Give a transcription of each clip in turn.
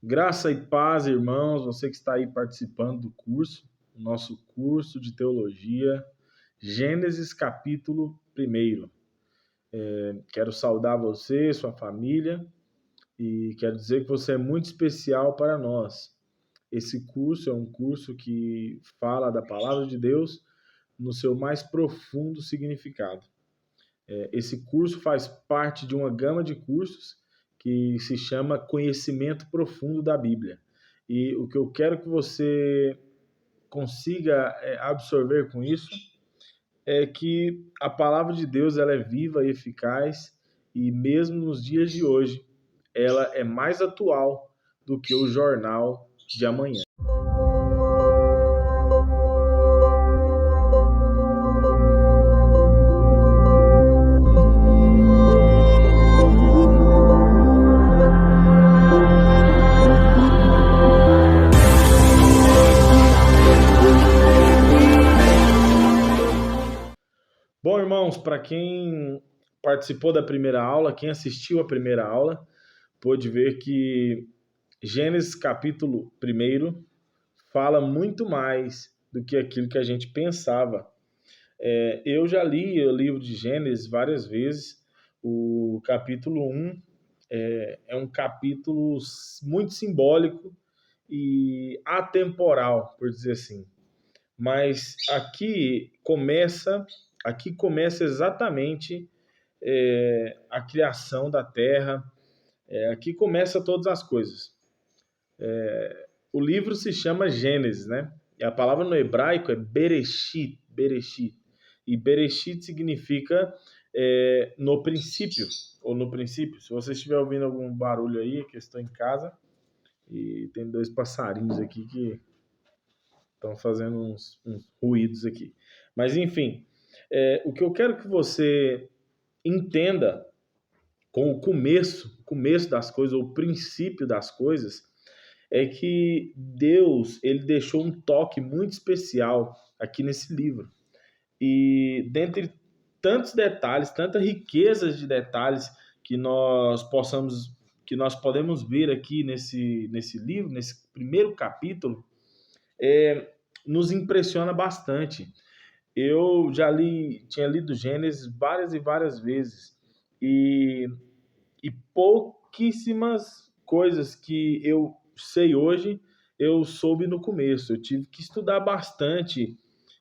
Graça e paz, irmãos, você que está aí participando do curso, o nosso curso de teologia, Gênesis capítulo 1. Quero saudar você, sua família, e quero dizer que você é muito especial para nós. Esse curso é um curso que fala da palavra de Deus no seu mais profundo significado. Esse curso faz parte de uma gama de cursos que se chama Conhecimento Profundo da Bíblia. E o que eu quero que você consiga absorver com isso é que a palavra de Deus ela é viva e eficaz e mesmo nos dias de hoje ela é mais atual do que o jornal de amanhã. Bom, irmãos, para quem participou da primeira aula, quem assistiu a primeira aula, pôde ver que Gênesis capítulo 1 fala muito mais do que aquilo que a gente pensava. Eu já li o livro de Gênesis várias vezes. O capítulo 1 é um capítulo muito simbólico e atemporal, por dizer assim. Mas aqui começa exatamente a criação da terra. Aqui começa todas as coisas. O livro se chama Gênesis, né? E a palavra no hebraico é Bereshit, Bereshit. E Bereshit significa no princípio, ou no princípio. Se você estiver ouvindo algum barulho aí, é que eu estou em casa e tem 2 passarinhos aqui que estão fazendo uns ruídos aqui. Mas, enfim, o que eu quero que você entenda com o começo das coisas, ou o princípio das coisas, é que Deus ele deixou um toque muito especial aqui nesse livro. E dentre tantos detalhes, tanta riqueza de detalhes que nós podemos ver aqui nesse livro, nesse primeiro capítulo, nos impressiona bastante. Eu tinha lido Gênesis várias e várias vezes e pouquíssimas coisas que eu sei hoje eu soube no começo. Eu tive que estudar bastante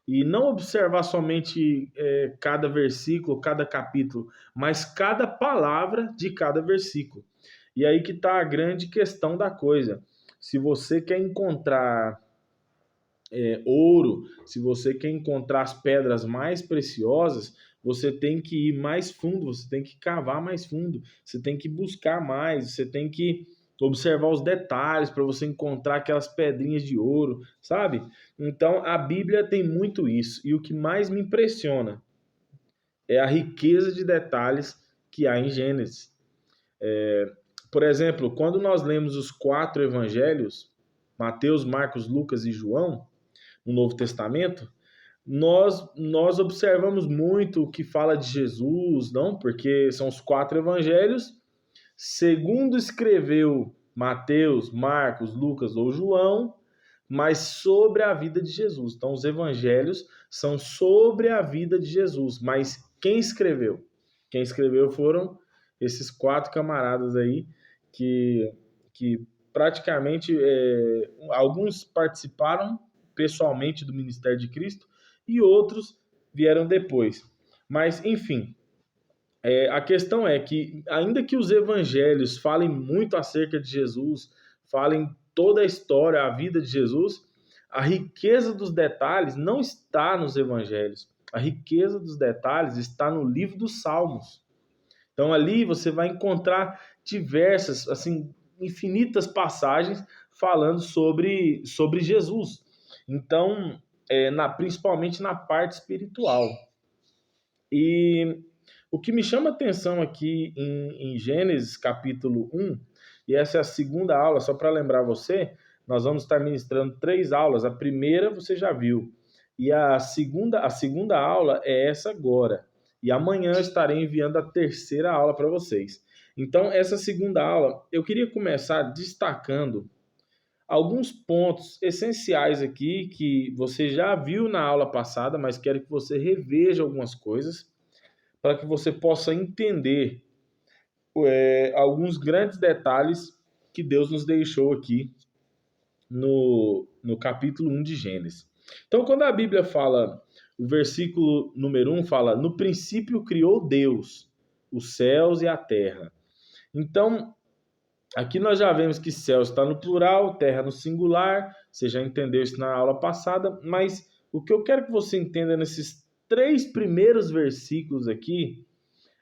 e não observar somente cada versículo, cada capítulo, mas cada palavra de cada versículo. E aí que está a grande questão da coisa. Se você quer encontrar ouro, se você quer encontrar as pedras mais preciosas, você tem que ir mais fundo, você tem que cavar mais fundo, você tem que buscar mais, você tem que observar os detalhes para você encontrar aquelas pedrinhas de ouro, sabe? Então a Bíblia tem muito isso, e o que mais me impressiona é a riqueza de detalhes que há em Gênesis. Por exemplo, quando nós lemos os 4 evangelhos, Mateus, Marcos, Lucas e João, no Novo Testamento, nós observamos muito o que fala de Jesus, não? Porque são os 4 evangelhos, segundo escreveu Mateus, Marcos, Lucas ou João, mas sobre a vida de Jesus. Então, os evangelhos são sobre a vida de Jesus, mas quem escreveu? Quem escreveu foram esses 4 camaradas aí que praticamente alguns participaram pessoalmente do ministério de Cristo e outros vieram depois. Mas, enfim, a questão é que, ainda que os evangelhos falem muito acerca de Jesus, falem toda a história, a vida de Jesus, a riqueza dos detalhes não está nos evangelhos. A riqueza dos detalhes está no livro dos Salmos. Então, ali você vai encontrar diversas, assim, infinitas passagens falando sobre Jesus. Então, principalmente na parte espiritual. E o que me chama atenção aqui em Gênesis capítulo 1, e essa é a segunda aula, só para lembrar você, nós vamos estar ministrando 3 aulas. A primeira você já viu, e a segunda aula é essa agora. E amanhã eu estarei enviando a terceira aula para vocês. Então, essa segunda aula, eu queria começar destacando alguns pontos essenciais aqui que você já viu na aula passada, mas quero que você reveja algumas coisas para que você possa entender alguns grandes detalhes que Deus nos deixou aqui no capítulo 1 de Gênesis. Então, quando a Bíblia fala, o versículo número 1 fala: No princípio criou Deus os céus e a terra. Então, aqui nós já vemos que céu está no plural, terra no singular. Você já entendeu isso na aula passada, mas o que eu quero que você entenda nesses 3 primeiros versículos aqui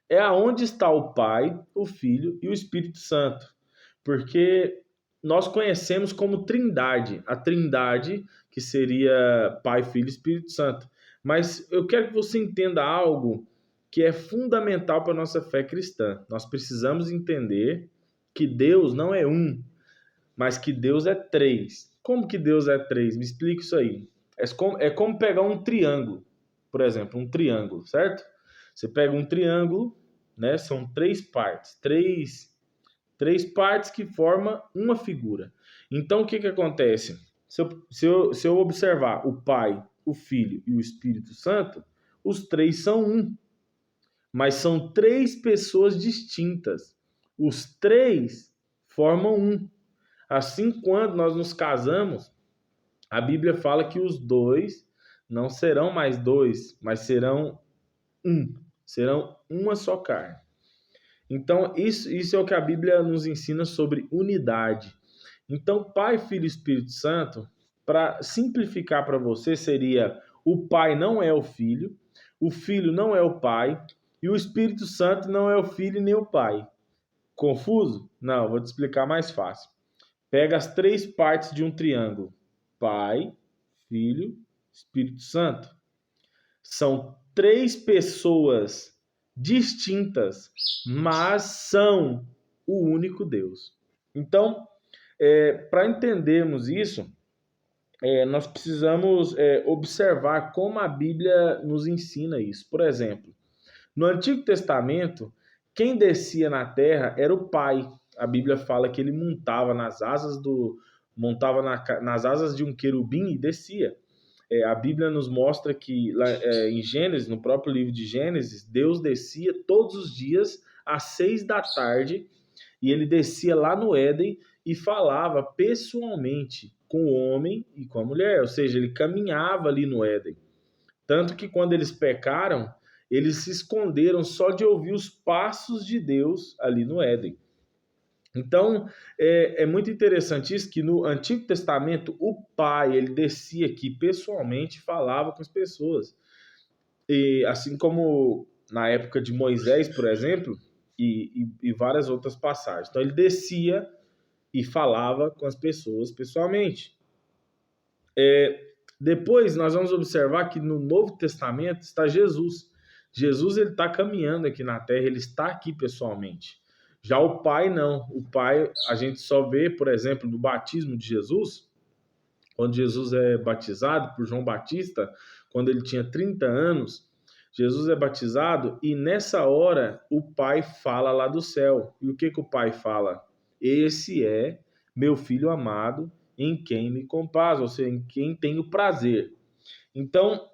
é aonde está o Pai, o Filho e o Espírito Santo. Porque nós conhecemos como Trindade, a Trindade que seria Pai, Filho e Espírito Santo. Mas eu quero que você entenda algo que é fundamental para a nossa fé cristã. Nós precisamos entender que Deus não é um, mas que Deus é três. Como que Deus é três? Me explica isso aí. É como pegar um triângulo, por exemplo, um triângulo, certo? Você pega um triângulo, né? São 3 partes, três partes que formam uma figura. Então, o que acontece? Se eu observar o Pai, o Filho e o Espírito Santo, os 3 são um, mas são 3 pessoas distintas. Os 3 formam um. Assim, quando nós nos casamos, a Bíblia fala que os 2 não serão mais 2, mas serão um. Serão uma só carne. Então, isso é o que a Bíblia nos ensina sobre unidade. Então, Pai, Filho e Espírito Santo, para simplificar para você, seria: o Pai não é o Filho, o Filho não é o Pai, e o Espírito Santo não é o Filho nem o Pai. Confuso? Não, vou te explicar mais fácil. Pega as 3 partes de um triângulo: Pai, Filho, Espírito Santo. São 3 pessoas distintas, mas são o único Deus. Então, para entendermos isso, nós precisamos observar como a Bíblia nos ensina isso. Por exemplo, no Antigo Testamento, quem descia na terra era o Pai. A Bíblia fala que ele montava nas asas nas asas de um querubim e descia. A Bíblia nos mostra que lá, em Gênesis, no próprio livro de Gênesis, Deus descia todos os dias às 6 da tarde e ele descia lá no Éden e falava pessoalmente com o homem e com a mulher, ou seja, ele caminhava ali no Éden. Tanto que quando eles pecaram, eles se esconderam só de ouvir os passos de Deus ali no Éden. Então, é muito interessante isso, que no Antigo Testamento, o Pai, ele descia aqui pessoalmente e falava com as pessoas. E assim como na época de Moisés, por exemplo, e várias outras passagens. Então, ele descia e falava com as pessoas pessoalmente. Depois, nós vamos observar que no Novo Testamento está Jesus. Jesus, ele está caminhando aqui na Terra, ele está aqui pessoalmente. Já o Pai, não. O Pai, a gente só vê, por exemplo, no batismo de Jesus, quando Jesus é batizado por João Batista, quando ele tinha 30 anos, Jesus é batizado e nessa hora o Pai fala lá do céu. E o que o Pai fala? Esse é meu filho amado, em quem me compraz, ou seja, em quem tenho prazer. Então,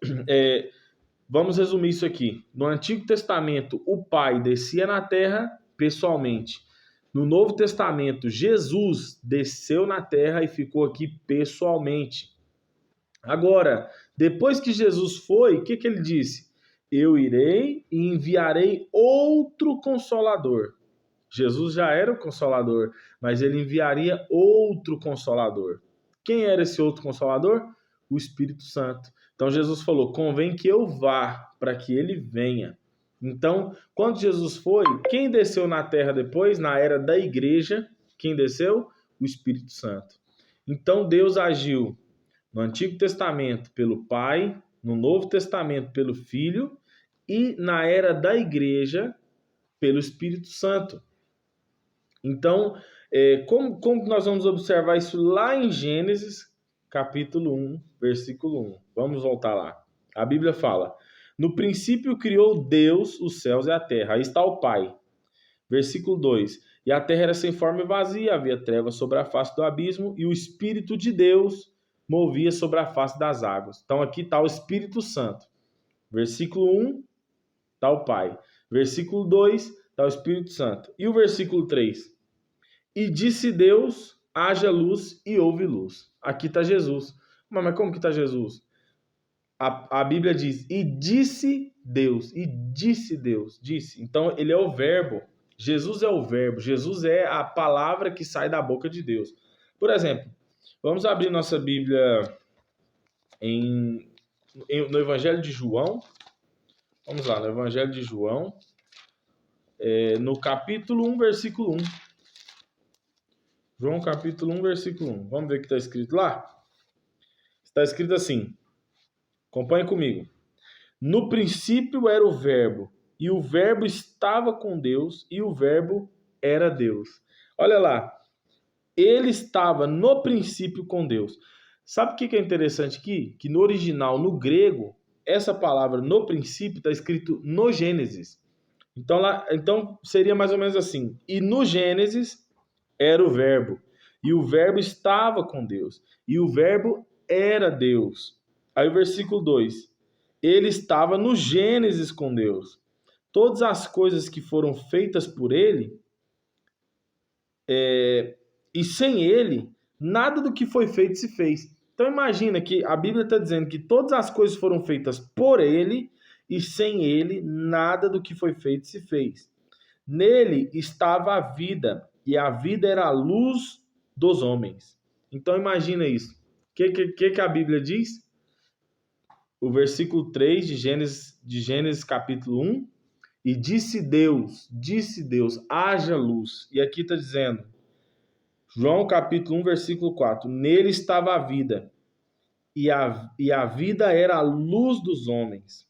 vamos resumir isso aqui. No Antigo Testamento, o Pai descia na terra pessoalmente. No Novo Testamento, Jesus desceu na terra e ficou aqui pessoalmente. Agora, depois que Jesus foi, o que ele disse? Eu irei e enviarei outro Consolador. Jesus já era o Consolador, mas ele enviaria outro Consolador. Quem era esse outro Consolador? O Espírito Santo. Então Jesus falou: convém que eu vá para que ele venha. Então, quando Jesus foi, quem desceu na terra depois, na era da igreja, quem desceu? O Espírito Santo. Então Deus agiu no Antigo Testamento pelo Pai, no Novo Testamento pelo Filho e na era da igreja pelo Espírito Santo. Então, como nós vamos observar isso lá em Gênesis, capítulo 1, versículo 1? Vamos voltar lá. A Bíblia fala: no princípio criou Deus os céus e a terra. Aí está o Pai. Versículo 2: E a terra era sem forma e vazia, havia trevas sobre a face do abismo, e o Espírito de Deus movia sobre a face das águas. Então aqui está o Espírito Santo. Versículo 1 está o Pai. Versículo 2 está o Espírito Santo. E o versículo 3: E disse Deus, haja luz, e houve luz. Aqui está Jesus. Mas como que está Jesus? A Bíblia diz, e disse Deus, disse. Então ele é o verbo. Jesus é o verbo. Jesus é a palavra que sai da boca de Deus. Por exemplo, vamos abrir nossa Bíblia no Evangelho de João. Vamos lá, no Evangelho de João, no capítulo 1, versículo 1. João capítulo 1, versículo 1. Vamos ver o que está escrito lá? Está escrito assim, acompanhe comigo. No princípio era o verbo, e o verbo estava com Deus, e o verbo era Deus. Olha lá, ele estava no princípio com Deus. Sabe o que é interessante aqui? Que no original, no grego, essa palavra no princípio está escrito no Gênesis. Então seria mais ou menos assim. E no Gênesis era o verbo, e o verbo estava com Deus, e o verbo era Deus. Aí o versículo 2: Ele estava no Gênesis com Deus. Todas as coisas que foram feitas por ele, e sem ele, nada do que foi feito se fez. Então imagina que a Bíblia está dizendo que todas as coisas foram feitas por ele, e sem ele, nada do que foi feito se fez. Nele estava a vida, e a vida era a luz dos homens. Então imagina isso. O que a Bíblia diz? O versículo 3 de Gênesis capítulo 1. E disse Deus, haja luz. E aqui está dizendo, João capítulo 1, versículo 4. Nele estava a vida, e a vida era a luz dos homens.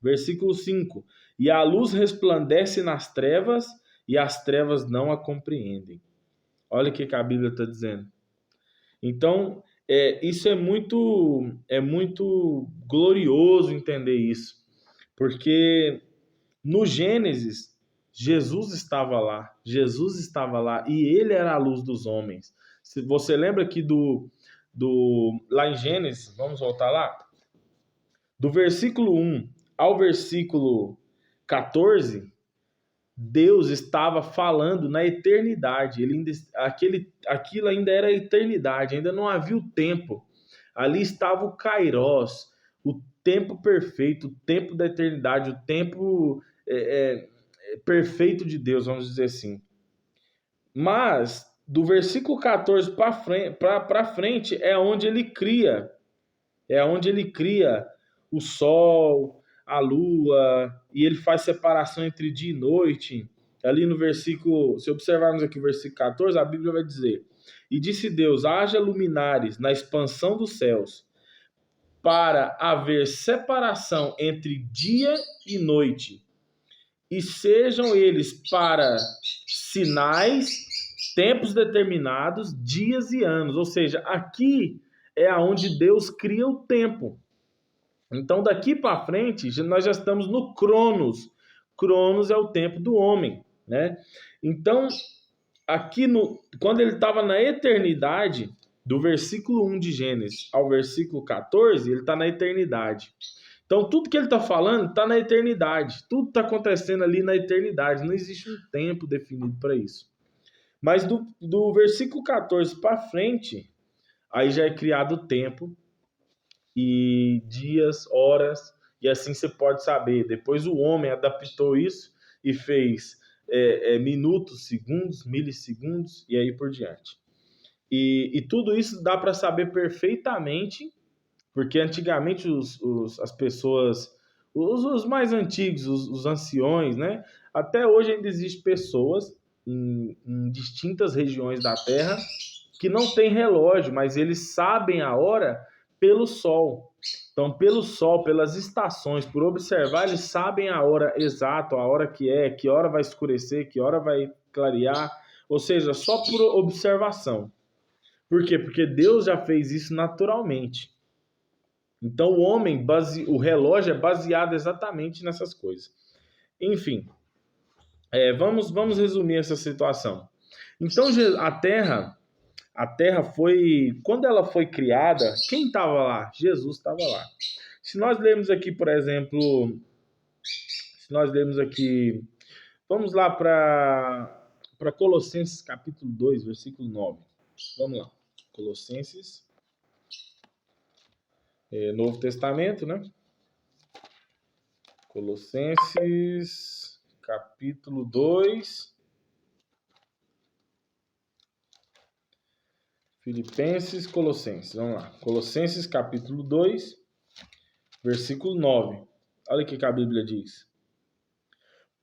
Versículo 5. E a luz resplandece nas trevas, e as trevas não a compreendem. Olha o que a Bíblia está dizendo. Então, isso é muito glorioso entender isso. Porque no Gênesis, Jesus estava lá, e ele era a luz dos homens. Se você lembra aqui lá em Gênesis, vamos voltar lá? Do versículo 1 ao versículo 14, Deus estava falando na eternidade. Aquilo ainda era a eternidade, ainda não havia o tempo. Ali estava o Kairos, o tempo perfeito, o tempo da eternidade, o tempo perfeito de Deus, vamos dizer assim. Mas do versículo 14 para frente é onde ele cria o sol, a lua, e ele faz separação entre dia e noite. Ali no versículo, se observarmos aqui o versículo 14, a Bíblia vai dizer: E disse Deus, haja luminares na expansão dos céus, para haver separação entre dia e noite, e sejam eles para sinais, tempos determinados, dias e anos. Ou seja, aqui é aonde Deus cria o tempo. Então, daqui para frente, nós já estamos no Cronos. Cronos é o tempo do homem, né? Então, aqui quando ele estava na eternidade, do versículo 1 de Gênesis ao versículo 14, ele está na eternidade. Então, tudo que ele está falando está na eternidade. Tudo está acontecendo ali na eternidade. Não existe um tempo definido para isso. Mas do versículo 14 para frente, aí já é criado o tempo, e dias, horas, e assim você pode saber. Depois o homem adaptou isso e fez minutos, segundos, milissegundos e aí por diante. E tudo isso dá para saber perfeitamente, porque antigamente as pessoas, os mais antigos, os anciões, né? Até hoje ainda existem pessoas em distintas regiões da Terra que não têm relógio, mas eles sabem a hora pelo sol. Então, pelo sol, pelas estações, por observar, eles sabem a hora exata, a hora que hora vai escurecer, que hora vai clarear, ou seja, só por observação. Por quê? Porque Deus já fez isso naturalmente. Então, o relógio é baseado exatamente nessas coisas. Enfim, Vamos resumir essa situação. Então, a Terra foi, quando ela foi criada, quem estava lá? Jesus estava lá. Se nós lermos aqui, por exemplo, se nós lermos aqui, vamos lá para Colossenses capítulo 2, versículo 9. Vamos lá. Colossenses, Novo Testamento, né? Colossenses capítulo 2. Filipenses, Colossenses. Vamos lá. Colossenses capítulo 2, versículo 9. Olha o que a Bíblia diz.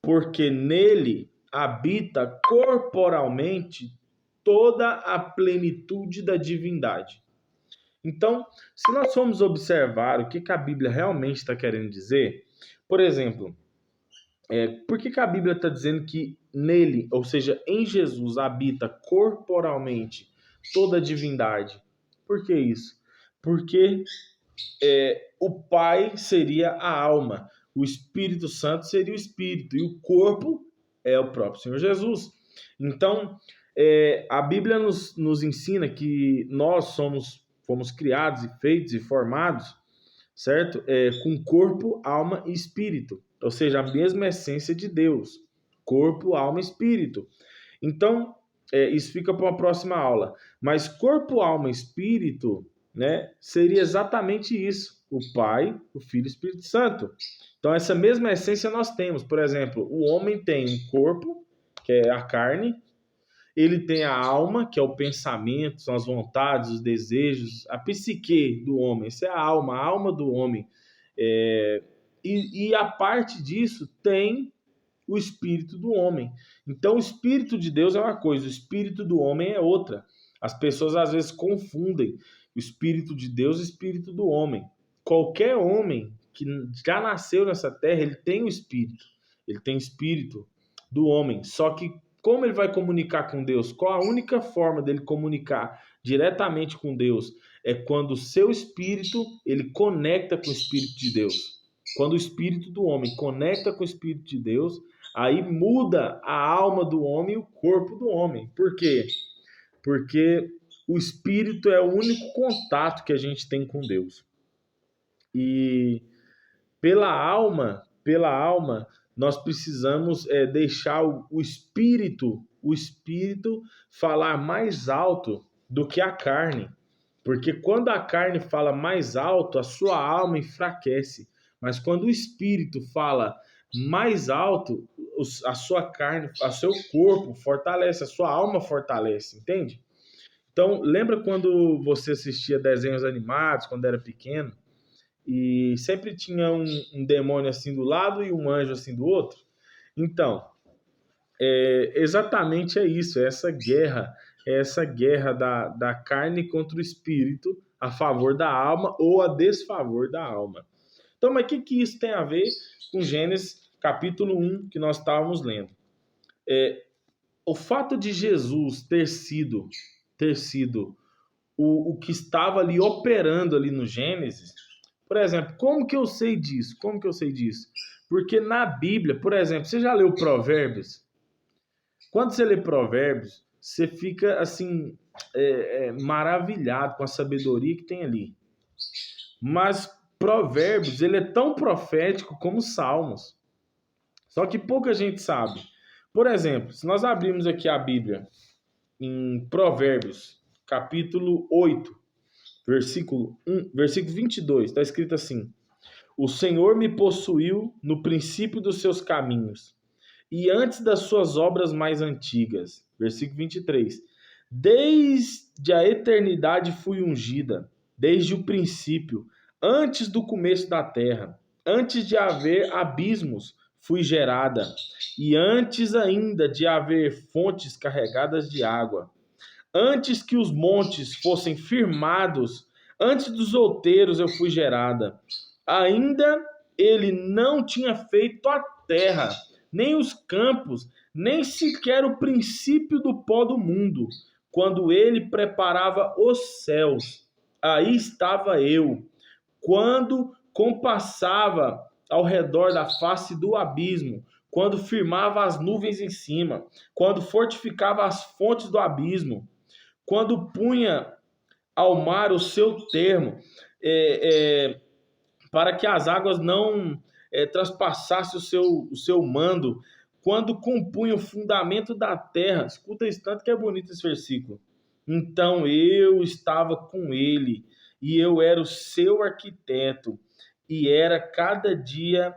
Porque nele habita corporalmente toda a plenitude da divindade. Então, se nós formos observar o que a Bíblia realmente está querendo dizer, por exemplo, por que a Bíblia está dizendo que nele, ou seja, em Jesus, habita corporalmente toda a divindade? Por que isso? Porque o Pai seria a alma, o Espírito Santo seria o Espírito, e o corpo é o próprio Senhor Jesus. Então, a Bíblia nos ensina que nós fomos criados e feitos e formados, certo? Com corpo, alma e espírito, ou seja, a mesma essência de Deus, corpo, alma e espírito. Então, isso fica para uma próxima aula. Mas corpo, alma e espírito, né, seria exatamente isso: o Pai, o Filho e o Espírito Santo. Então, essa mesma essência nós temos. Por exemplo, o homem tem um corpo, que é a carne, ele tem a alma, que é o pensamento, são as vontades, os desejos, a psique do homem, essa é a alma do homem. E a parte disso tem o espírito do homem. Então, o espírito de Deus é uma coisa, o espírito do homem é outra. As pessoas às vezes confundem o espírito de Deus e o espírito do homem. Qualquer homem que já nasceu nessa terra, ele tem o espírito. Ele tem o espírito do homem. Só que como ele vai comunicar com Deus? Qual a única forma dele comunicar diretamente com Deus? É quando o seu espírito, ele conecta com o espírito de Deus. Quando o espírito do homem conecta com o espírito de Deus, aí muda a alma do homem e o corpo do homem. Por quê? Porque o espírito é o único contato que a gente tem com Deus. E pela alma, nós precisamos deixar o espírito falar mais alto do que a carne. Porque quando a carne fala mais alto, a sua alma enfraquece. Mas quando o espírito fala mais alto, a sua carne, o seu corpo fortalece, a sua alma fortalece, entende? Então, lembra quando você assistia desenhos animados, quando era pequeno, e sempre tinha um demônio assim do lado e um anjo assim do outro? Então, exatamente isso, essa guerra da carne contra o espírito, a favor da alma ou a desfavor da alma. Então, mas o que isso tem a ver com Gênesis capítulo 1 que nós estávamos lendo? O fato de Jesus ter sido o que estava ali operando ali no Gênesis, por exemplo, como que eu sei disso? Porque na Bíblia, por exemplo, você já leu Provérbios? Quando você lê Provérbios, você fica assim maravilhado com a sabedoria que tem ali. Mas Provérbios, ele é tão profético como Salmos. Só que pouca gente sabe. Por exemplo, se nós abrirmos aqui a Bíblia em Provérbios, capítulo 8, versículo 22, está escrito assim: O Senhor me possuiu no princípio dos seus caminhos e antes das suas obras mais antigas. Versículo 23. Desde a eternidade fui ungida, desde o princípio, antes do começo da terra, antes de haver abismos, fui gerada, e antes ainda de haver fontes carregadas de água. Antes que os montes fossem firmados, antes dos outeiros eu fui gerada. Ainda ele não tinha feito a terra, nem os campos, nem sequer o princípio do pó do mundo. Quando ele preparava os céus, aí estava eu. Quando compassava ao redor da face do abismo, quando firmava as nuvens em cima, quando fortificava as fontes do abismo, quando punha ao mar o seu termo, é, é, para que as águas não traspassassem o seu mando, quando compunha o fundamento da terra. Escuta isso, tanto que é bonito esse versículo. Então eu estava com ele, e eu era o seu arquiteto, e era cada dia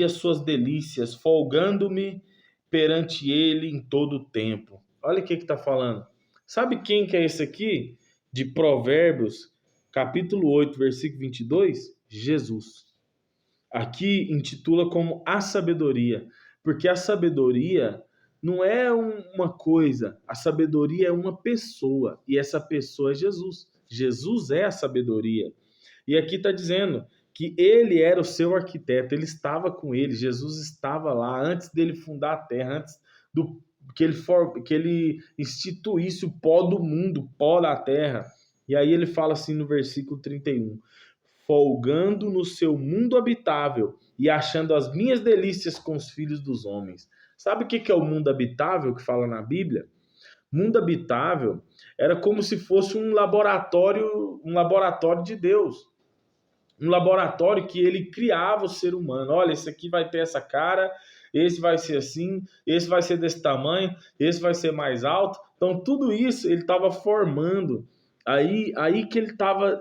suas delícias, folgando-me perante ele em todo o tempo. Olha o que está falando. Sabe quem que é esse aqui? De Provérbios, capítulo 8, versículo 22? Jesus. Aqui intitula como a sabedoria, porque a sabedoria não é uma coisa, a sabedoria é uma pessoa, e essa pessoa é Jesus. Jesus é a sabedoria. E aqui está dizendo que ele era o seu arquiteto, ele estava com ele, Jesus estava lá antes dele fundar a terra, antes do que ele instituísse o pó do mundo, o pó da terra. E aí ele fala assim no versículo 31, folgando no seu mundo habitável e achando as minhas delícias com os filhos dos homens. Sabe o que é o mundo habitável que fala na Bíblia? Mundo habitável era como se fosse um laboratório de Deus. Um laboratório que ele criava o ser humano. Olha, esse aqui vai ter essa cara, esse vai ser assim, esse vai ser desse tamanho, esse vai ser mais alto. Então, tudo isso ele estava formando. Aí que ele estava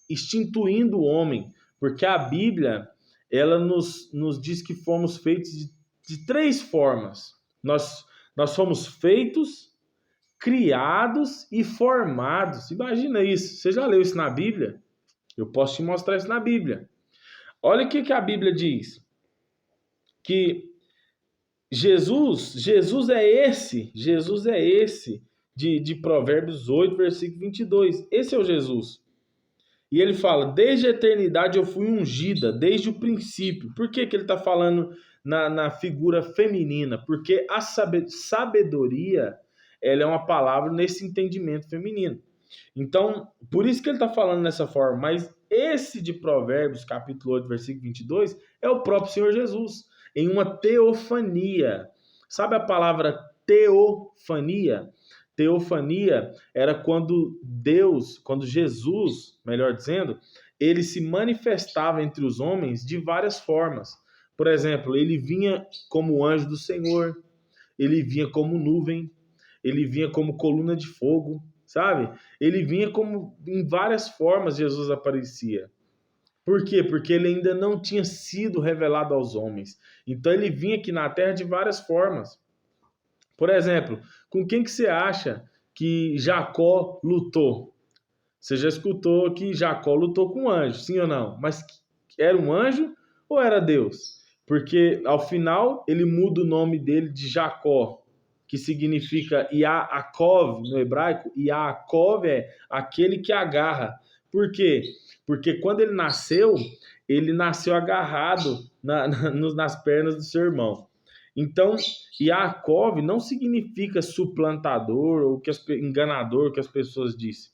instituindo o homem, porque a Bíblia ela nos diz que fomos feitos de três formas. Nós fomos feitos, criados e formados. Imagina isso. Você já leu isso na Bíblia? Eu posso te mostrar isso na Bíblia. Olha o que a Bíblia diz. Que Jesus é esse de Provérbios 8, versículo 22. Esse é o Jesus. E ele fala, desde a eternidade eu fui ungida, desde o princípio. Por que ele está falando na figura feminina? Porque a sabedoria ela é uma palavra nesse entendimento feminino. Então, por isso que ele está falando dessa forma. Mas esse de Provérbios, capítulo 8, versículo 22, é o próprio Senhor Jesus, em uma teofania. Sabe a palavra teofania? Teofania era quando Jesus, melhor dizendo, ele se manifestava entre os homens de várias formas. Por exemplo, ele vinha como anjo do Senhor, ele vinha como nuvem, ele vinha como coluna de fogo, sabe? Ele vinha como em várias formas Jesus aparecia. Por quê? Porque ele ainda não tinha sido revelado aos homens. Então ele vinha aqui na terra de várias formas. Por exemplo, com quem que você acha que Jacó lutou? Você já escutou que Jacó lutou com um anjo, sim ou não? Mas era um anjo ou era Deus? Porque ao final ele muda o nome dele de Jacó, que significa Yaakov no hebraico. Yaakov é aquele que agarra. Por quê? Porque quando ele nasceu agarrado nas pernas do seu irmão. Então, Yaakov não significa suplantador ou enganador, que as pessoas dizem.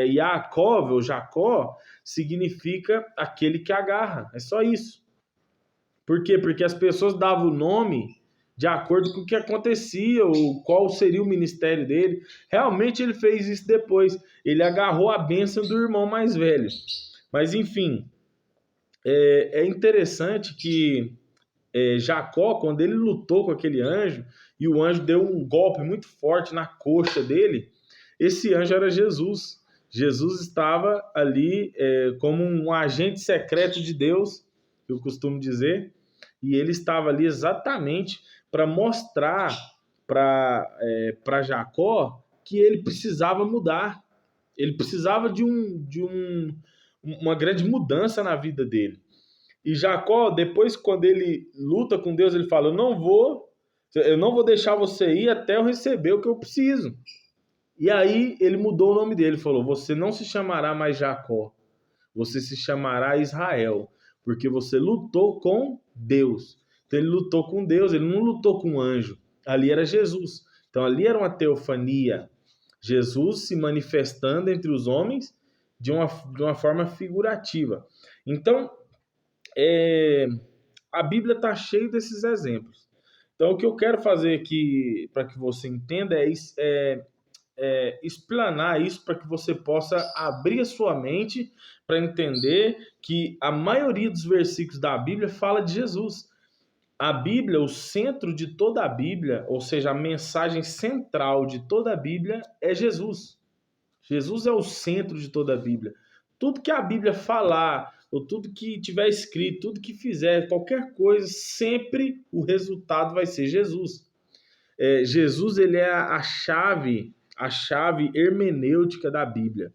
Yaakov ou Jacó significa aquele que agarra. É só isso. Por quê? Porque as pessoas davam o nome de acordo com o que acontecia ou qual seria o ministério dele. Realmente ele fez isso depois. Ele agarrou a bênção do irmão mais velho. Mas enfim, é interessante que Jacó, quando ele lutou com aquele anjo, e o anjo deu um golpe muito forte na coxa dele, esse anjo era Jesus. Jesus estava ali como um agente secreto de Deus, eu costumo dizer, e ele estava ali exatamente para mostrar para Jacó que ele precisava mudar. Ele precisava de uma grande mudança na vida dele. E Jacó, depois, quando ele luta com Deus, ele fala: eu não vou deixar você ir até eu receber o que eu preciso. E aí ele mudou o nome dele, falou: você não se chamará mais Jacó, você se chamará Israel, porque você lutou com Deus. Então ele lutou com Deus, ele não lutou com um anjo. Ali era Jesus. Então ali era uma teofania. Jesus se manifestando entre os homens de uma forma figurativa. Então, a Bíblia está cheia desses exemplos. Então, o que eu quero fazer aqui para que você entenda é explanar isso para que você possa abrir a sua mente para entender que a maioria dos versículos da Bíblia fala de Jesus. A Bíblia, o centro de toda a Bíblia, ou seja, a mensagem central de toda a Bíblia é Jesus. Jesus é o centro de toda a Bíblia. Tudo que a Bíblia falar, ou tudo que tiver escrito, tudo que fizer, qualquer coisa, sempre o resultado vai ser Jesus. Jesus, ele é a chave hermenêutica da Bíblia.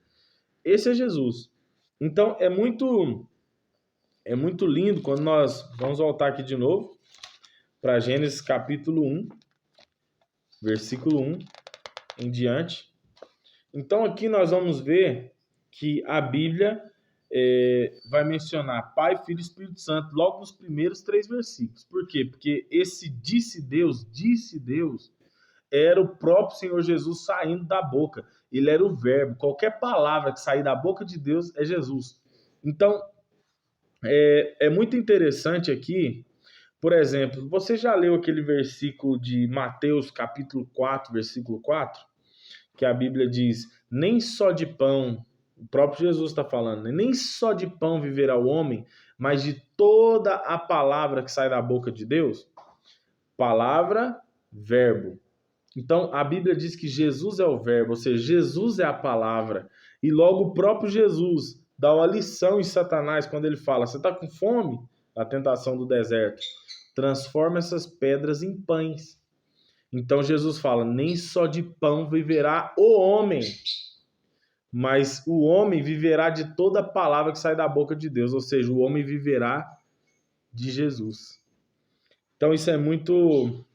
Esse é Jesus. Então, é muito lindo quando nós vamos voltar aqui de novo para Gênesis capítulo 1, versículo 1 em diante. Então, aqui nós vamos ver que a Bíblia vai mencionar Pai, Filho e Espírito Santo logo nos primeiros 3 versículos. Por quê? Porque esse disse Deus, era o próprio Senhor Jesus saindo da boca. Ele era o verbo. Qualquer palavra que sair da boca de Deus é Jesus. Então, é muito interessante aqui, por exemplo, você já leu aquele versículo de Mateus capítulo 4, versículo 4? Que a Bíblia diz, nem só de pão, o próprio Jesus está falando, né? Nem só de pão viverá o homem, mas de toda a palavra que sai da boca de Deus. Palavra, verbo. Então, a Bíblia diz que Jesus é o verbo, ou seja, Jesus é a palavra. E logo o próprio Jesus dá uma lição em Satanás quando ele fala, você está com fome? A tentação do deserto. Transforma essas pedras em pães. Então Jesus fala, nem só de pão viverá o homem, mas o homem viverá de toda palavra que sai da boca de Deus, ou seja, o homem viverá de Jesus. Então isso é muito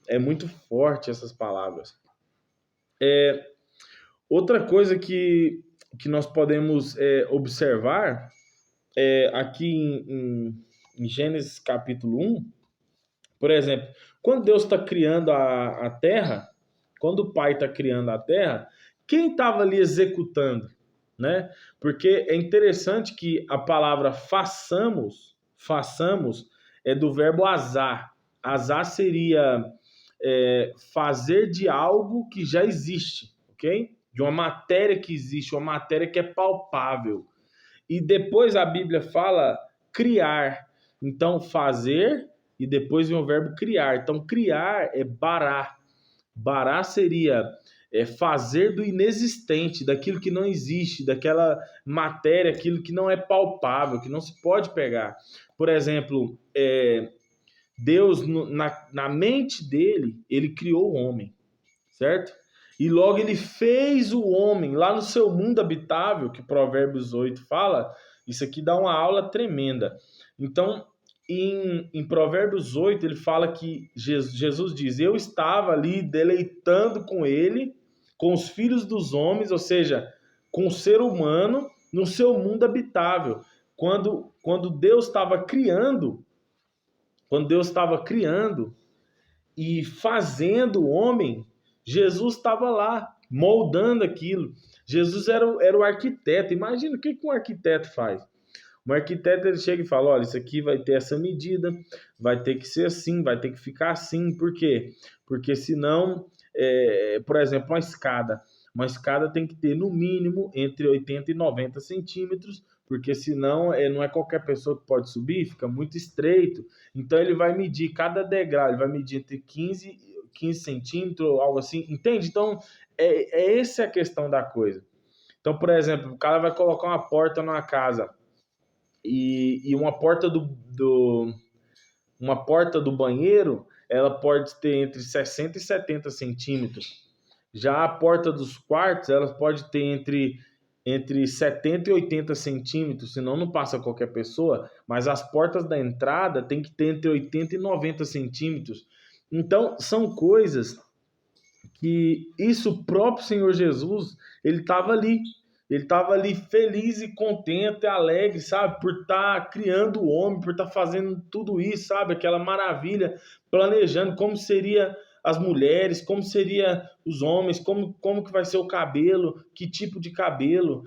forte, essas palavras. Outra coisa que nós podemos observar aqui em Gênesis capítulo 1, por exemplo, quando Deus está criando a terra, quando o Pai está criando a terra, quem estava ali executando, né? Porque é interessante que a palavra façamos é do verbo azar. Azar seria fazer de algo que já existe, ok? De uma matéria que existe, uma matéria que é palpável. E depois a Bíblia fala criar. Então, fazer e depois vem o verbo criar. Então, criar é bará. Bará seria fazer do inexistente, daquilo que não existe, daquela matéria, aquilo que não é palpável, que não se pode pegar. Por exemplo, Deus, na mente dele, ele criou o homem, certo? E logo ele fez o homem lá no seu mundo habitável, que Provérbios 8 fala. Isso aqui dá uma aula tremenda. Então, em Provérbios 8, ele fala que Jesus diz, eu estava ali deleitando com ele, com os filhos dos homens, ou seja, com o ser humano, no seu mundo habitável. Quando Deus estava criando e fazendo o homem, Jesus estava lá, moldando aquilo. Jesus era o arquiteto. Imagina o que um arquiteto faz. Um arquiteto, ele chega e fala, olha, isso aqui vai ter essa medida, vai ter que ser assim, vai ter que ficar assim. Por quê? Porque senão, por exemplo, uma escada tem que ter no mínimo entre 80 e 90 centímetros, porque senão não é qualquer pessoa que pode subir, fica muito estreito. Então ele vai medir cada degrau, ele vai medir entre 15 centímetros, algo assim, entende? Então, essa é a questão da coisa. Então, por exemplo, o cara vai colocar uma porta numa casa e uma porta do banheiro, ela pode ter entre 60 e 70 centímetros. Já a porta dos quartos, ela pode ter entre 70 e 80 centímetros, senão não passa qualquer pessoa, mas as portas da entrada tem que ter entre 80 e 90 centímetros. Então, são coisas que isso o próprio Senhor Jesus, ele estava ali feliz e contente, alegre, sabe? Por estar criando o homem, por estar fazendo tudo isso, sabe? Aquela maravilha, planejando como seria as mulheres, como seria os homens, como que vai ser o cabelo, que tipo de cabelo,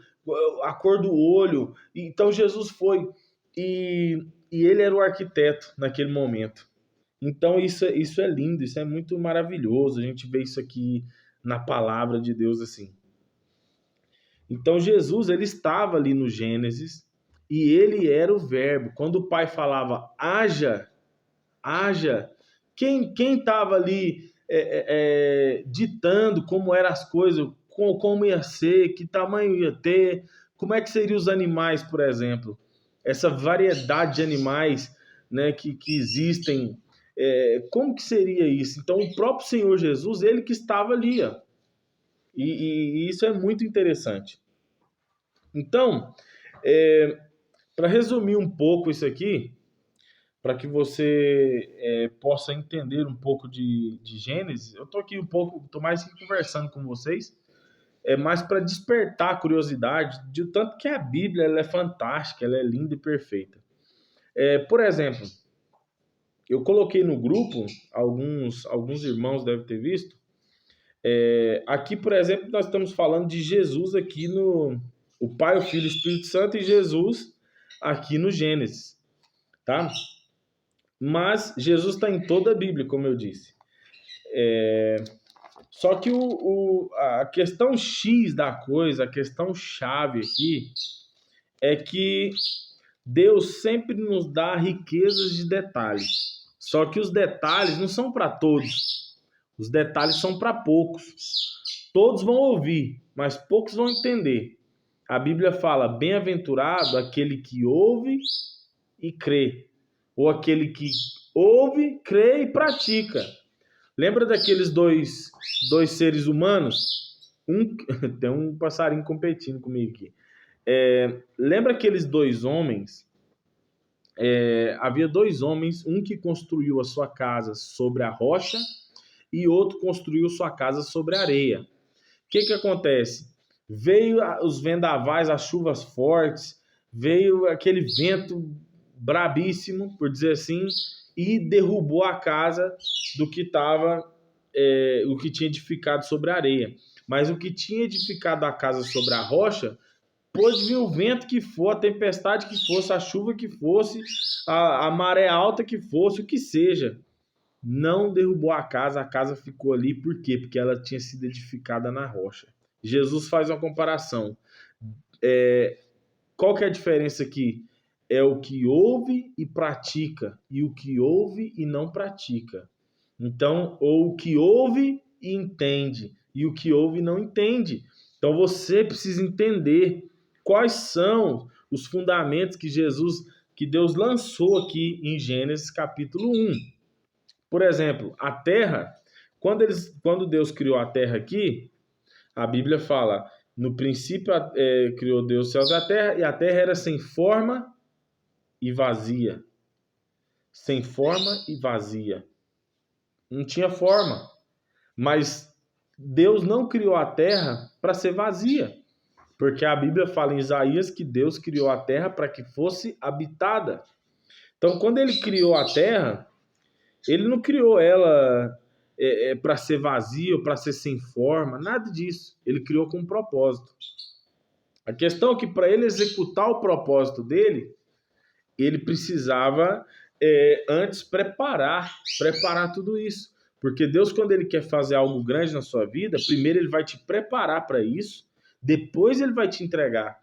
a cor do olho. Então Jesus foi. E e ele era o arquiteto naquele momento. Então isso é lindo, isso é muito maravilhoso. A gente vê isso aqui na palavra de Deus assim. Então Jesus, ele estava ali no Gênesis e ele era o verbo. Quando o pai falava haja, haja, quem estava ali ditando como eram as coisas, como ia ser, que tamanho ia ter, como é que seriam os animais, por exemplo. Essa variedade de animais, né, que existem, como que seria isso? Então o próprio Senhor Jesus, ele que estava ali, ó. E isso é muito interessante. Então, para resumir um pouco isso aqui, para que você possa entender um pouco de Gênesis, eu estou aqui estou mais aqui conversando com vocês, mais para despertar a curiosidade de tanto que a Bíblia ela é fantástica, ela é linda e perfeita. Por exemplo, eu coloquei no grupo, alguns irmãos devem ter visto, aqui, por exemplo, nós estamos falando de Jesus aqui no o Pai, o Filho e o Espírito Santo e Jesus aqui no Gênesis, tá? Mas Jesus está em toda a Bíblia, como eu disse. Só que a questão X da coisa, a questão chave aqui, é que Deus sempre nos dá riquezas de detalhes. Só que os detalhes não são para todos. Os detalhes são para poucos. Todos vão ouvir, mas poucos vão entender. A Bíblia fala: bem-aventurado aquele que ouve e crê, ou aquele que ouve, crê e pratica. Lembra daqueles dois seres humanos? Tem um passarinho competindo comigo aqui. Lembra aqueles dois homens? Havia dois homens, um que construiu a sua casa sobre a rocha e outro construiu sua casa sobre a areia. O que acontece? Veio os vendavais, as chuvas fortes, veio aquele vento brabíssimo, por dizer assim, e derrubou a casa do que estava, o que tinha edificado sobre a areia. Mas o que tinha edificado a casa sobre a rocha, pôde vir o vento que for, a tempestade que fosse, a chuva que fosse, a maré alta que fosse, o que seja. Não derrubou a casa ficou ali. Por quê? Porque ela tinha sido edificada na rocha. Jesus faz uma comparação. Qual que é a diferença aqui? É o que ouve e pratica, e o que ouve e não pratica. Então, ou o que ouve e entende, e o que ouve e não entende. Então, você precisa entender quais são os fundamentos que Deus lançou aqui em Gênesis capítulo 1. Por exemplo, a terra, quando Deus criou a terra aqui, a Bíblia fala: no princípio criou Deus os céus e a terra era sem forma e vazia. Sem forma e vazia. Não tinha forma. Mas Deus não criou a terra para ser vazia. Porque a Bíblia fala em Isaías que Deus criou a terra para que fosse habitada. Então, quando ele criou a terra, ele não criou ela para ser vazia ou para ser sem forma, nada disso. Ele criou com um propósito. A questão é que para ele executar o propósito dele, ele precisava antes preparar tudo isso. Porque Deus, quando ele quer fazer algo grande na sua vida, primeiro ele vai te preparar para isso, depois ele vai te entregar.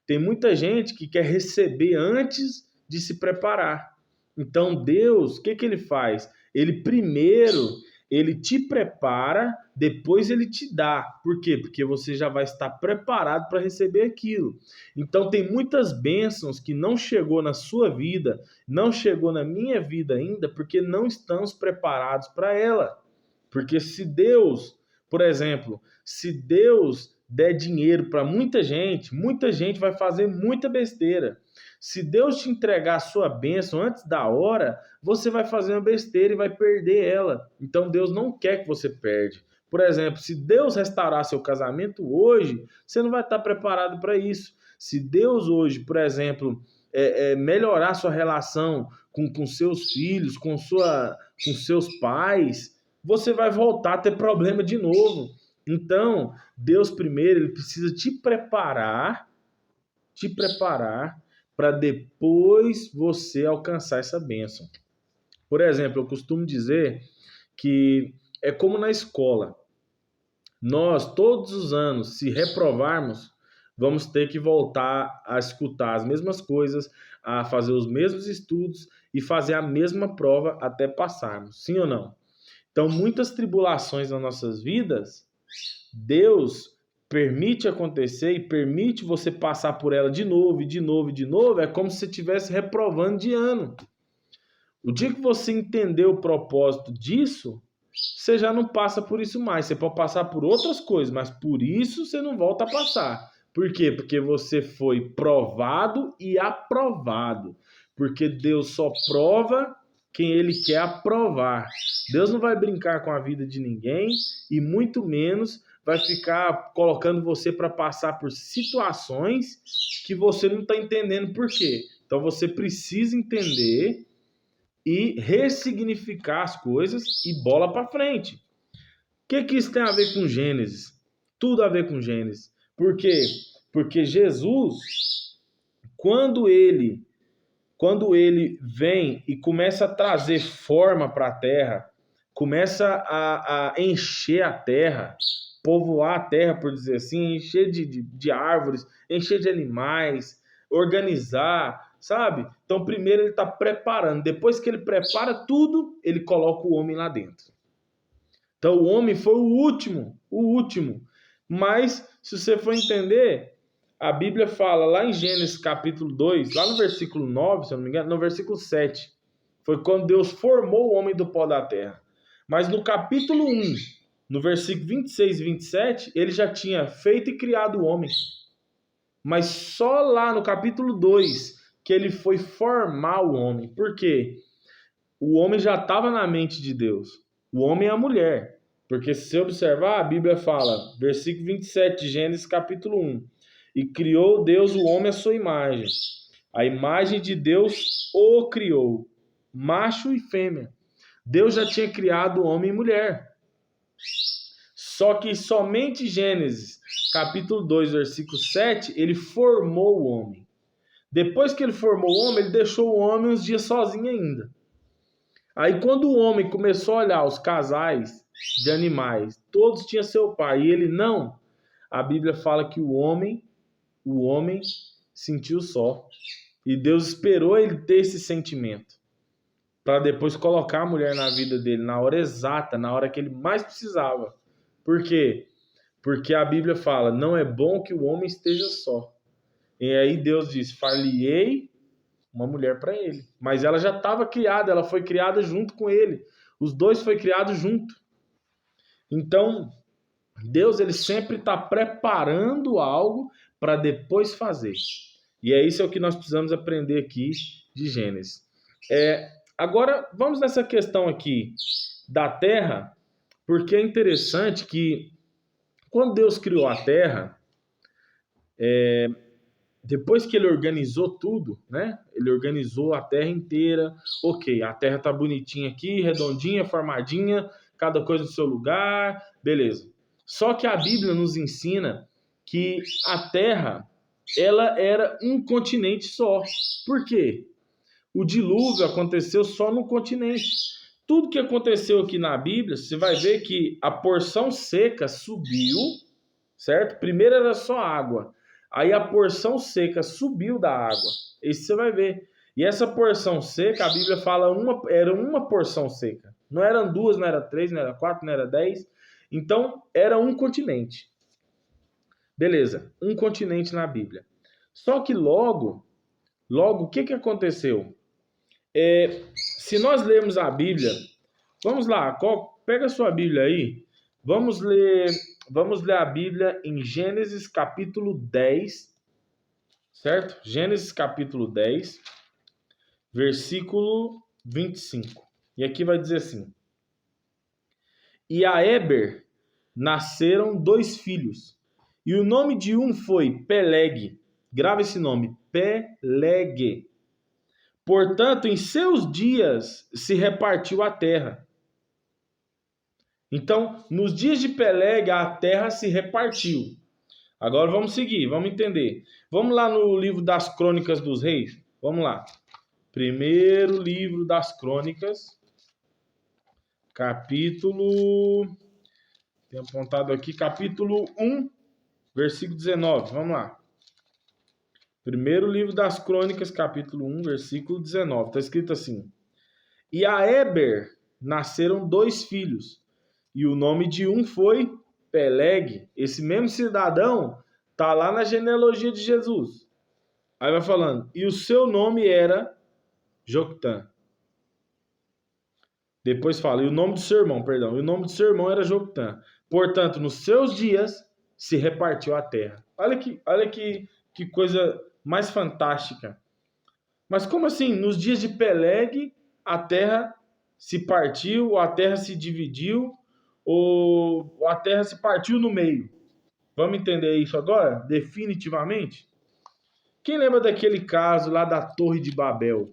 Tem muita gente que quer receber antes de se preparar. Então Deus, o que ele faz? Ele primeiro, ele te prepara, depois ele te dá. Por quê? Porque você já vai estar preparado para receber aquilo. Então tem muitas bênçãos que não chegou na sua vida, não chegou na minha vida ainda, porque não estamos preparados para ela. Porque se Deus, por exemplo, se Deus der dinheiro para muita gente vai fazer muita besteira. Se Deus te entregar a sua bênção antes da hora, você vai fazer uma besteira e vai perder ela. Então Deus não quer que você perde. Por exemplo, se Deus restaurar seu casamento hoje, você não vai estar preparado para isso. Se Deus hoje, por exemplo, melhorar sua relação com seus filhos, com seus pais, você vai voltar a ter problema de novo. Então, Deus primeiro, ele precisa te preparar para depois você alcançar essa bênção. Por exemplo, eu costumo dizer que é como na escola. Nós, todos os anos, se reprovarmos, vamos ter que voltar a escutar as mesmas coisas, a fazer os mesmos estudos e fazer a mesma prova até passarmos. Sim ou não? Então, muitas tribulações nas nossas vidas, Deus permite acontecer e permite você passar por ela de novo, e de novo, e de novo. É como se você estivesse reprovando de ano. O dia que você entender o propósito disso, você já não passa por isso mais. Você pode passar por outras coisas, mas por isso você não volta a passar. Por quê? Porque você foi provado e aprovado. Porque Deus só prova quem Ele quer aprovar. Deus não vai brincar com a vida de ninguém e muito menos vai ficar colocando você para passar por situações que você não está entendendo por quê. Então você precisa entender e ressignificar as coisas e bola para frente. O que isso tem a ver com Gênesis? Tudo a ver com Gênesis. Por quê? Porque Jesus, quando ele vem e começa a trazer forma para a terra, começa a encher a terra, povoar a terra, por dizer assim, encher de árvores, encher de animais, organizar, sabe? Então, primeiro ele está preparando. Depois que ele prepara tudo, ele coloca o homem lá dentro. Então, o homem foi o último. Mas, se você for entender, a Bíblia fala lá em Gênesis capítulo 2, lá no versículo 9, se eu não me engano, no versículo 7, foi quando Deus formou o homem do pó da terra. Mas no capítulo 1, no versículo 26 e 27, ele já tinha feito e criado o homem. Mas só lá no capítulo 2 que ele foi formar o homem. Por quê? O homem já estava na mente de Deus. O homem é a mulher. Porque se você observar, a Bíblia fala, versículo 27 de Gênesis capítulo 1. E criou Deus o homem à sua imagem. A imagem de Deus o criou. Macho e fêmea. Deus já tinha criado homem e mulher. Só que somente Gênesis, capítulo 2, versículo 7, ele formou o homem. Depois que ele formou o homem, ele deixou o homem uns dias sozinho ainda. Aí quando o homem começou a olhar os casais de animais, todos tinham seu pai, e ele não, a Bíblia fala que o homem sentiu só. E Deus esperou ele ter esse sentimento, para depois colocar a mulher na vida dele, na hora exata, na hora que ele mais precisava. Por quê? Porque a Bíblia fala, não é bom que o homem esteja só. E aí Deus diz, far-lhe-ei uma mulher para ele. Mas ela já estava criada, ela foi criada junto com ele. Os dois foram criados junto. Então, Deus ele sempre está preparando algo para depois fazer. E é isso que nós precisamos aprender aqui de Gênesis. Agora, vamos nessa questão aqui da terra, porque é interessante que quando Deus criou a terra, depois que ele organizou tudo, né? Ele organizou a terra inteira. Ok, a terra tá bonitinha aqui, redondinha, formadinha, cada coisa no seu lugar, beleza. Só que a Bíblia nos ensina que a terra, ela era um continente só. Por quê? O dilúvio aconteceu só no continente. Tudo que aconteceu aqui na Bíblia, você vai ver que a porção seca subiu, certo? Primeiro era só água. Aí a porção seca subiu da água. Isso você vai ver. E essa porção seca, a Bíblia fala, era uma porção seca. Não eram duas, não era três, não era quatro, não era 10. Então, era um continente. Beleza, um continente na Bíblia. Só que logo, o que aconteceu? Se nós lermos a Bíblia, vamos lá, pega a sua Bíblia aí, vamos ler a Bíblia em Gênesis capítulo 10, certo? Gênesis capítulo 10, versículo 25. E aqui vai dizer assim: E a Eber nasceram 2 filhos, e o nome de um foi Peleg. Grava esse nome, Peleg. Portanto, em seus dias se repartiu a terra. Então, nos dias de Peleg, a terra se repartiu. Agora vamos seguir, vamos entender. Vamos lá no livro das Crônicas dos Reis. Vamos lá. Primeiro livro das Crônicas, capítulo... Tem apontado aqui, capítulo 1, versículo 19. Vamos lá. Primeiro livro das Crônicas, capítulo 1, versículo 19. Está escrito assim: E a Eber nasceram 2 filhos, e o nome de um foi Peleg. Esse mesmo cidadão tá lá na genealogia de Jesus. Aí vai falando, e o seu nome era Joctã. Depois fala, e o nome do seu irmão, perdão, e o nome do seu irmão era Joctã. Portanto, nos seus dias se repartiu a terra. Olha que coisa mais fantástica. Mas como assim? Nos dias de Peleg, a terra se partiu, ou a terra se dividiu, ou a terra se partiu no meio. Vamos entender isso agora, definitivamente? Quem lembra daquele caso lá da Torre de Babel?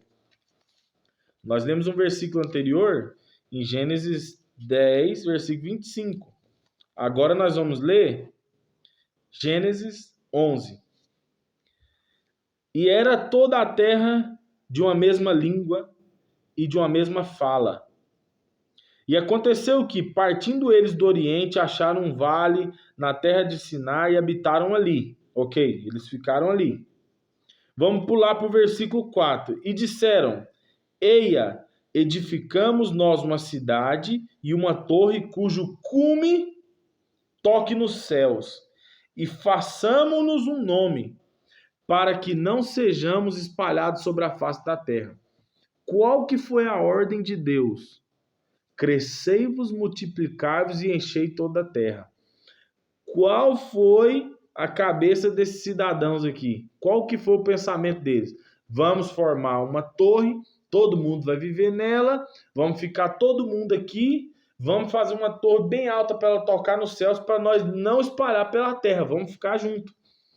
Nós lemos um versículo anterior, em Gênesis 10, versículo 25. Agora nós vamos ler Gênesis 11. E era toda a terra de uma mesma língua e de uma mesma fala. E aconteceu que, partindo eles do Oriente, acharam um vale na terra de Siná e habitaram ali. Ok, eles ficaram ali. Vamos pular para o versículo 4. E disseram: Eia, edificamos nós uma cidade e uma torre cujo cume toque nos céus, e façamo-nos um nome, para que não sejamos espalhados sobre a face da terra. Qual que foi a ordem de Deus? Crescei-vos, multiplicai-vos e enchei toda a terra. Qual foi a cabeça desses cidadãos aqui? Qual que foi o pensamento deles? Vamos formar uma torre, todo mundo vai viver nela, vamos ficar todo mundo aqui, vamos fazer uma torre bem alta para ela tocar nos céus, para nós não espalhar pela terra, vamos ficar junto.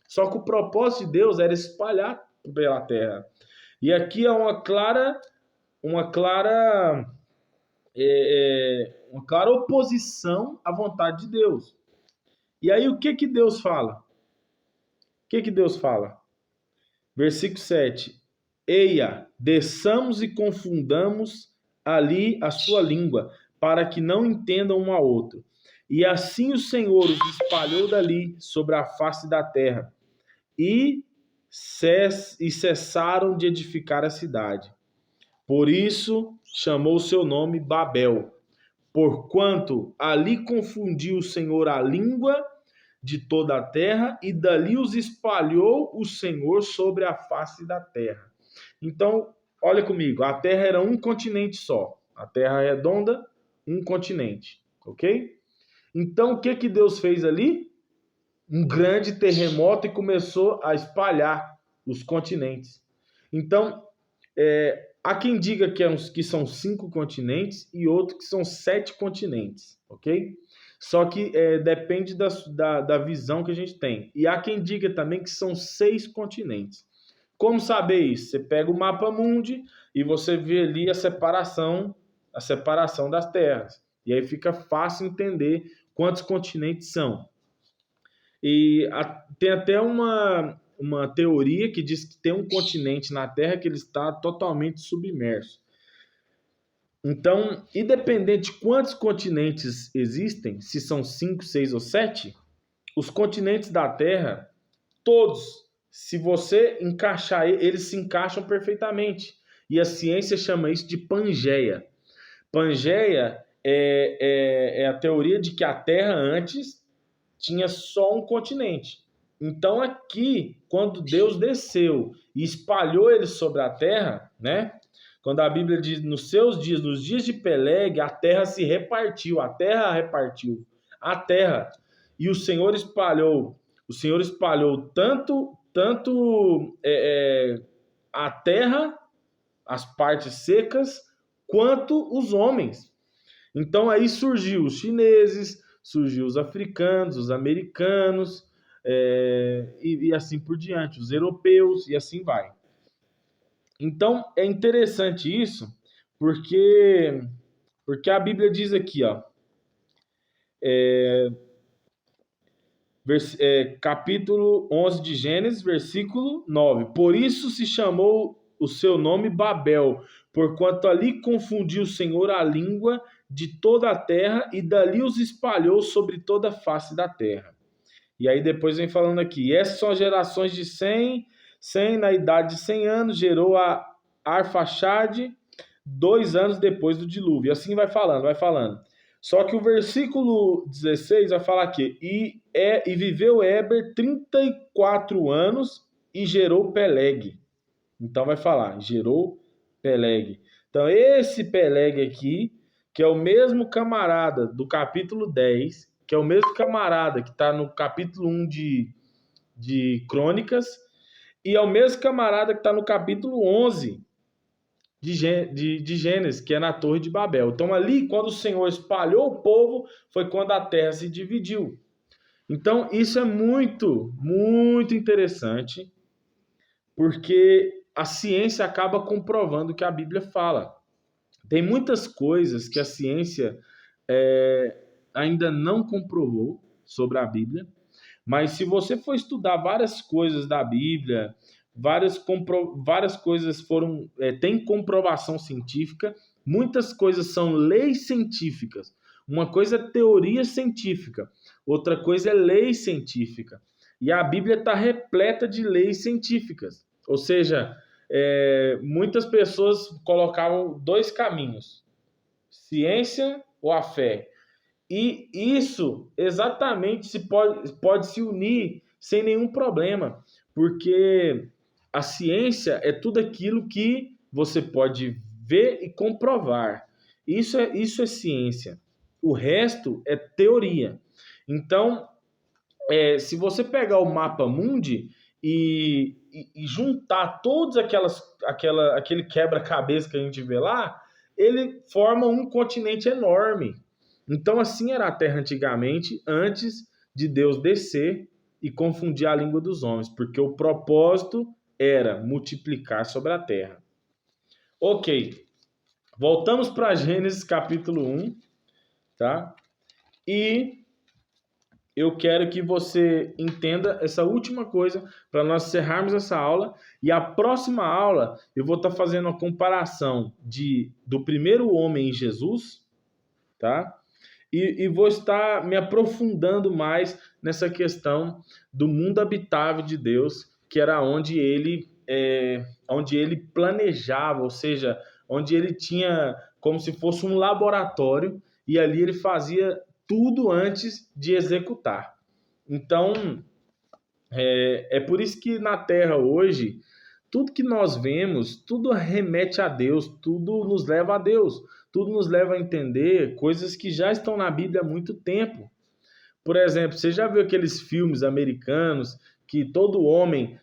Só que o propósito de Deus era espalhar pela terra. E aqui é uma clara oposição à vontade de Deus. E aí o que Deus fala? O que Deus fala? Versículo 7. Eia, desçamos e confundamos ali a sua língua, para que não entendam um ao outro. E assim o Senhor os espalhou dali sobre a face da terra, e cessaram de edificar a cidade. Por isso chamou seu nome Babel, porquanto ali confundiu o Senhor a língua de toda a terra, e dali os espalhou o Senhor sobre a face da terra. Então, olha comigo, a terra era um continente só. A terra redonda, um continente, ok? Então, o que Deus fez ali? Um grande terremoto e começou a espalhar os continentes. Então, há quem diga que são 5 continentes e outro que são 7 continentes, ok? Só que depende da visão que a gente tem. E há quem diga também que são 6 continentes. Como saber isso? Você pega o mapa mundi e você vê ali a separação das terras. E aí fica fácil entender quantos continentes são. E tem até uma teoria que diz que tem um continente na Terra que ele está totalmente submerso. Então, independente de quantos continentes existem, se são 5, 6 ou 7, os continentes da Terra, todos, se você encaixar, eles se encaixam perfeitamente. E a ciência chama isso de Pangeia. Pangeia é a teoria de que a Terra antes tinha só um continente. Então aqui, quando Deus desceu e espalhou eles sobre a terra, né? Quando a Bíblia diz nos seus dias, nos dias de Peleg, a terra se repartiu, a terra repartiu, a terra. E o Senhor espalhou tanto a terra, as partes secas, quanto os homens. Então aí surgiu os chineses, surgiu os africanos, os americanos, e assim por diante, os europeus, e assim vai. Então é interessante isso, porque a Bíblia diz aqui, ó, capítulo 11 de Gênesis, versículo 9. Por isso se chamou o seu nome Babel, porquanto ali confundiu o Senhor a língua de toda a terra e dali os espalhou sobre toda a face da terra. E aí depois vem falando aqui, essas são as gerações de Sem na idade de 100 anos gerou a Arfaxade 2 anos depois do dilúvio. E assim vai falando, vai falando. Só que o versículo 16 vai falar aqui, e viveu Éber 34 anos e gerou Peleg. Então vai falar, gerou Peleg. Então esse Peleg aqui, que é o mesmo camarada do capítulo 10, que é o mesmo camarada que está no capítulo 1 de Crônicas, e é o mesmo camarada que está no capítulo 11 de Gênesis, que é na Torre de Babel. Então ali, quando o Senhor espalhou o povo, foi quando a terra se dividiu. Então isso é muito, muito interessante, porque a ciência acaba comprovando o que a Bíblia fala. Tem muitas coisas que a ciência ainda não comprovou sobre a Bíblia, mas se você for estudar várias coisas da Bíblia, várias coisas têm comprovação científica, muitas coisas são leis científicas. Uma coisa é teoria científica, outra coisa é lei científica. E a Bíblia está repleta de leis científicas. Ou seja, muitas pessoas colocavam dois caminhos: ciência ou a fé. E isso exatamente pode se unir sem nenhum problema, porque a ciência é tudo aquilo que você pode ver e comprovar. Isso é ciência. O resto é teoria. Então, se você pegar o mapa mundi e juntar todos aquele quebra-cabeça que a gente vê lá, ele forma um continente enorme. Então, assim era a Terra antigamente, antes de Deus descer e confundir a língua dos homens, porque o propósito era multiplicar sobre a Terra. Ok, voltamos para Gênesis capítulo 1, tá? E eu quero que você entenda essa última coisa para nós encerrarmos essa aula. E a próxima aula eu vou estar fazendo uma comparação do primeiro homem em Jesus, tá? E vou estar me aprofundando mais nessa questão do mundo habitável de Deus, que era onde ele planejava, ou seja, onde ele tinha como se fosse um laboratório, e ali ele fazia tudo antes de executar. Então, é por isso que na Terra hoje, tudo que nós vemos, tudo remete a Deus, tudo nos leva a Deus, tudo nos leva a entender coisas que já estão na Bíblia há muito tempo. Por exemplo, você já viu aqueles filmes americanos que todo homem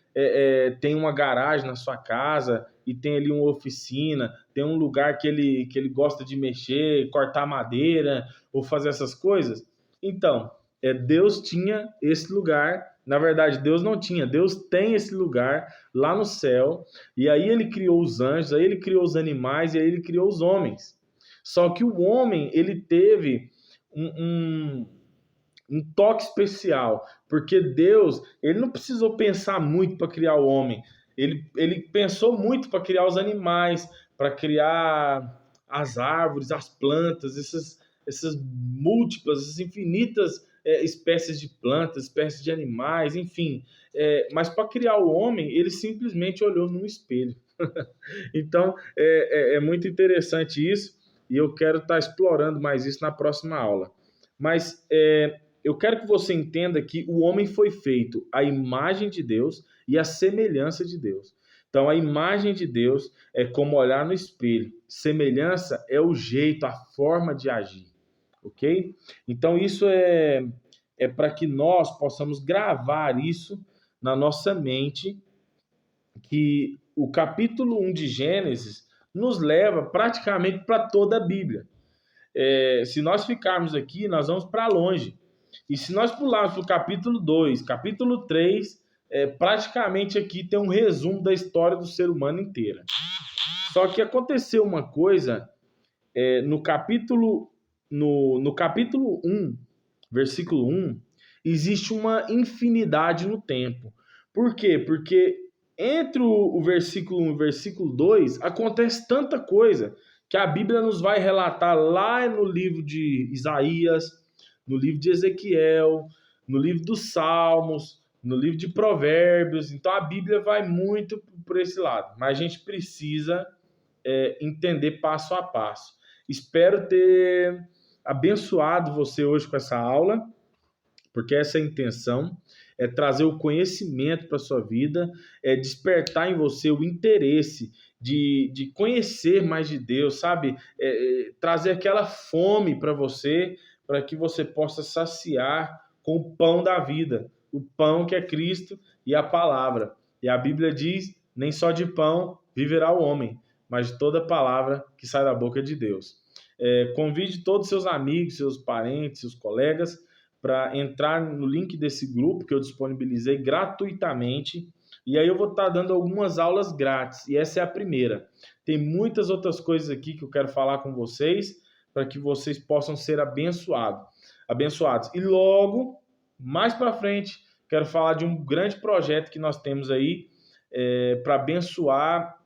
tem uma garagem na sua casa e tem ali uma oficina, tem um lugar que ele gosta de mexer, cortar madeira ou fazer essas coisas? Então, Deus tinha esse lugar. Na verdade, Deus não tinha. Deus tem esse lugar lá no céu. E aí ele criou os anjos, aí ele criou os animais e aí ele criou os homens. Só que o homem, ele teve um toque especial, porque Deus, ele não precisou pensar muito para criar o homem. Ele pensou muito para criar os animais, para criar as árvores, as plantas, essas múltiplas, essas infinitas espécies de plantas, espécies de animais, enfim. Mas para criar o homem, ele simplesmente olhou num espelho. Então, é muito interessante isso, e eu quero estar explorando mais isso na próxima aula. Mas eu quero que você entenda que o homem foi feito à imagem de Deus e à semelhança de Deus. Então, a imagem de Deus é como olhar no espelho. Semelhança é o jeito, a forma de agir. Ok? Então, isso é para que nós possamos gravar isso na nossa mente, que o capítulo 1 de Gênesis nos leva praticamente para toda a Bíblia. Se nós ficarmos aqui, nós vamos para longe. E se nós pularmos para o capítulo 2, capítulo 3, praticamente aqui tem um resumo da história do ser humano inteira. Só que aconteceu uma coisa no capítulo 1, versículo 1, existe uma infinidade no tempo. Por quê? Porque entre o versículo 1 e o versículo 2 acontece tanta coisa que a Bíblia nos vai relatar lá no livro de Isaías, no livro de Ezequiel, no livro dos Salmos, no livro de Provérbios. Então a Bíblia vai muito por esse lado, mas a gente precisa entender passo a passo. Espero ter abençoado você hoje com essa aula, porque essa é a intenção, é trazer o conhecimento para a sua vida, é despertar em você o interesse de conhecer mais de Deus, sabe? Trazer aquela fome para você, para que você possa saciar com o pão da vida, o pão que é Cristo e a palavra. E a Bíblia diz: nem só de pão viverá o homem, mas de toda palavra que sai da boca de Deus. Convide todos os seus amigos, seus parentes, seus colegas para entrar no link desse grupo que eu disponibilizei gratuitamente. E aí eu vou estar dando algumas aulas grátis. E essa é a primeira. Tem muitas outras coisas aqui que eu quero falar com vocês para que vocês possam ser abençoados. E logo, mais para frente, quero falar de um grande projeto que nós temos aí para abençoar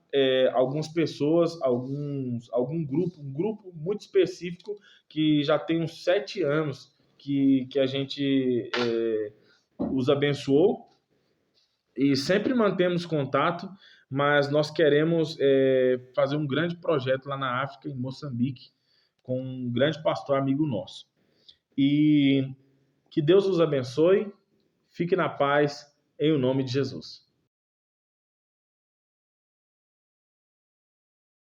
algumas pessoas, um grupo muito específico que já tem uns 7 anos que a gente os abençoou e sempre mantemos contato, mas nós queremos fazer um grande projeto lá na África, em Moçambique, com um grande pastor amigo nosso. E que Deus os abençoe, fique na paz, em o nome de Jesus.